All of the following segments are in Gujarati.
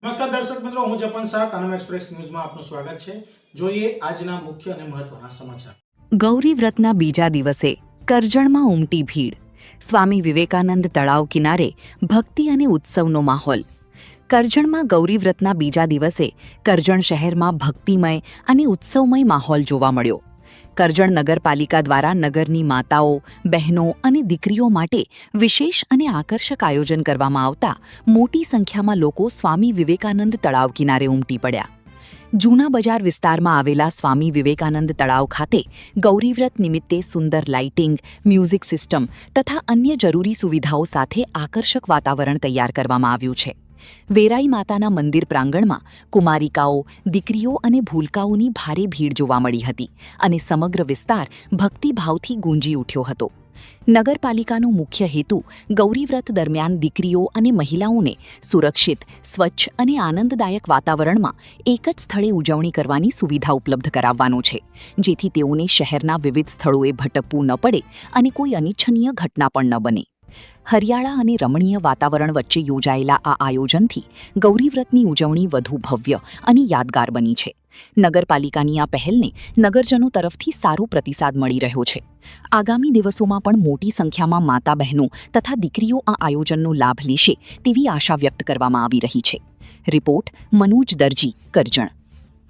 નમસ્કાર દર્શક મિત્રો, હું જપન શાહ, કાનમ એક્સપ્રેસ ન્યૂઝમાં આપનું સ્વાગત છે। જોઈએ આજના મુખ્ય અને મહત્વના સમાચાર। ગૌરી વ્રતના બીજા દિવસે કરજણમાં ઉમટી ભીડ। સ્વામી વિવેકાનંદ તળાવ કિનારે ભક્તિ અને ઉત્સવનો માહોલ। કરજણમાં ગૌરી વ્રતના બીજા દિવસે કરજણ શહેરમાં ભક્તિમય અને ઉત્સવમય માહોલ જોવા મળ્યો। કરજણ નગરપાલિકા દ્વારા નગરની માતાઓ, બહેનો અને દીકરીઓ માટે વિશેષ અને આકર્ષક આયોજન કરવામાં આવતા મોટી સંખ્યામાં લોકો સ્વામી વિવેકાનંદ તળાવ કિનારે ઉમટી પડ્યા। જૂના બજાર વિસ્તારમાં આવેલા સ્વામી વિવેકાનંદ તળાવ ખાતે ગૌરીવ્રત નિમિત્તે સુંદર લાઇટિંગ, મ્યુઝિક સિસ્ટમ તથા અન્ય જરૂરી સુવિધાઓ સાથે આકર્ષક વાતાવરણ તૈયાર કરવામાં આવ્યું છે। વેરાઈ માતાના મંદિર પ્રાંગણમાં કુમારિકાઓ, દીકરીઓ અને ભૂલકાઓની ભારે ભીડ જોવા મળી હતી અને સમગ્ર વિસ્તાર ભક્તિભાવથી ગુંજી ઉઠ્યો હતો। નગરપાલિકાનો મુખ્ય હેતુ ગૌરીવ્રત દરમિયાન દીકરીઓ અને મહિલાઓને સુરક્ષિત, સ્વચ્છ અને આનંદદાયક વાતાવરણમાં એક જ સ્થળે ઉજવણી કરવાની સુવિધા ઉપલબ્ધ કરાવવાનો છે, જેથી તેઓને શહેરના વિવિધ સ્થળોએ ભટકવું ન પડે અને કોઈ અનિચ્છનીય ઘટના પણ ન બને। હરિયાળા અને રમણીય વાતાવરણ વચ્ચે યોજાયેલા આ આયોજનથી ગૌરીવ્રતની ઉજવણી વધુ ભવ્ય અને યાદગાર બની છે। નગરપાલિકાની આ પહેલને નગરજનો તરફથી સારો પ્રતિસાદ મળી રહ્યો છે। આગામી દિવસોમાં પણ મોટી સંખ્યામાં માતા બહેનો તથા દીકરીઓ આ આયોજનનો લાભ લેશે તેવી આશા વ્યક્ત કરવામાં આવી રહી છે। રિપોર્ટ મનોજ દરજી, કરજણ।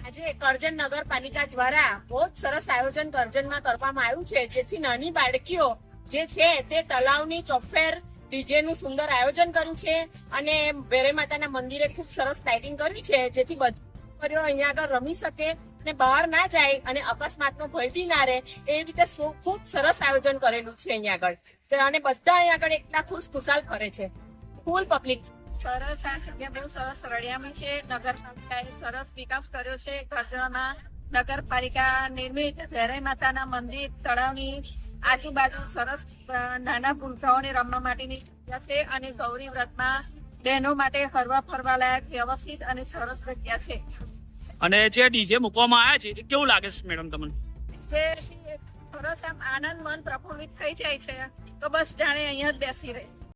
આજે કરજણ નગરપાલિકા દ્વારા બહુ જ સરસ આયોજન કરજણમાં કરવામાં આવ્યું છે, જેથી નાની બાળકીઓ જે છે તે તળાવની ચોફેર ડીજે નું સુંદર આયોજન કર્યું છે અને વેરાઈ માતાના મંદિરે ખૂબ સરસ લાઇટિંગ કર્યું છે, જેથી બધા અહીંયા આગળ રમી શકે અને બહાર ના જાય અને અકસ્માતનો ભય બી ના રહે એ રીતે ખૂબ સરસ આયોજન કરેલું છે અહીંયા આગળ, અને બધા અહીંયા આગળ એકલા ખુશખુશાલ કરે છે। ફૂલ પબ્લિક સરસ આ જગ્યા બહુ સરસ રળિયામણી છે। નગરપાલિકાએ સરસ વિકાસ કર્યો છે। કરજણમાં નગરપાલિકા નિર્મિત વેરાઈ માતાના મંદિર તળાવની આજુબાજુ સરસ નાના ભૂલકાઓને રમવા માટેની જગ્યા છે અને ગૌરી વ્રતમાં બહેનો માટે હરવા ફરવા લાયક વ્યવસ્થિત અને સરસ જગ્યા છે। અને જે ડીજે મૂકવામાં આવ્યા છે એ કેવું લાગે છે મેડમ તમને? જે સરસ આમ આનંદ મન પ્રફુલ્લિત થઈ જાય છે, તો બસ જાણે અહીંયા જ બેસી રહે।